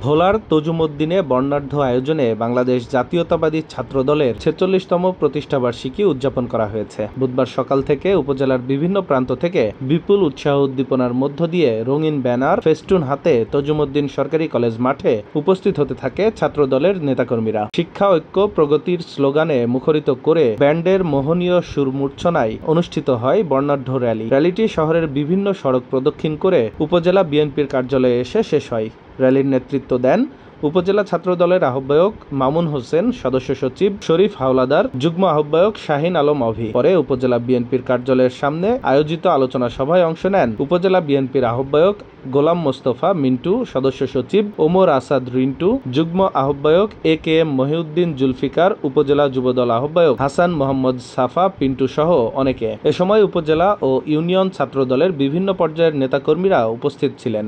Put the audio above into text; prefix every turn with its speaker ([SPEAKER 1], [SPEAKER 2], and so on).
[SPEAKER 1] ভোলার তজুমদ্দিনে বর্ণাঢ্য আয়োজনে বাংলাদেশ জাতীয়তাবাদী ছাত্রদলের ৪৬তম প্রতিষ্ঠাবার্ষিকী উদযাপন করা হয়েছে। বুধবার সকাল থেকে উপজেলার বিভিন্ন প্রান্ত থেকে বিপুল উৎসাহ উদ্দীপনার মধ্য দিয়ে রঙিন ব্যানার, ফেস্টুন হাতে তজুমদ্দিন সরকারি কলেজ মাঠে উপস্থিত হতে থাকে ছাত্রদলের নেতাকর্মীরা। শিক্ষা ঐক্য প্রগতির স্লোগানে মুখরিত করে ব্যান্ডের মোহনীয় সুরমূর্ছনায় অনুষ্ঠিত হয় বর্ণাঢ্য র্যালি। র্যালিটি শহরের বিভিন্ন সড়ক প্রদক্ষিণ করে উপজেলা বিএনপির কার্যালয়ে এসে শেষ হয়। র্যালির নেতৃত্ব দেন উপজেলা ছাত্রদলের আহ্বায়ক মামুন হোসেন, সদস্য সচিব শরীফ হাওলাদার, যুগ্ম আহ্বায়ক শাহিন আলম অভি। পরে উপজেলা বিএনপির কার্যালয়ের সামনে আয়োজিত আলোচনা সভায় অংশ নেন উপজেলা বিএনপির আহ্বায়ক গোলাম মোস্তফা মিন্টু, সদস্য সচিব ওমর আসাদ রিন্টু, যুগ্ম আহ্বায়ক এ.কে.এম. মহিউদ্দিন জুলফিকার, উপজেলা যুবদল আহ্বায়ক হাসান মোহাম্মদ সাফা পিন্টু সহ অনেকে। এ সময় উপজেলা ও ইউনিয়ন ছাত্রদলের বিভিন্ন পর্যায়ের নেতাকর্মীরা উপস্থিত ছিলেন।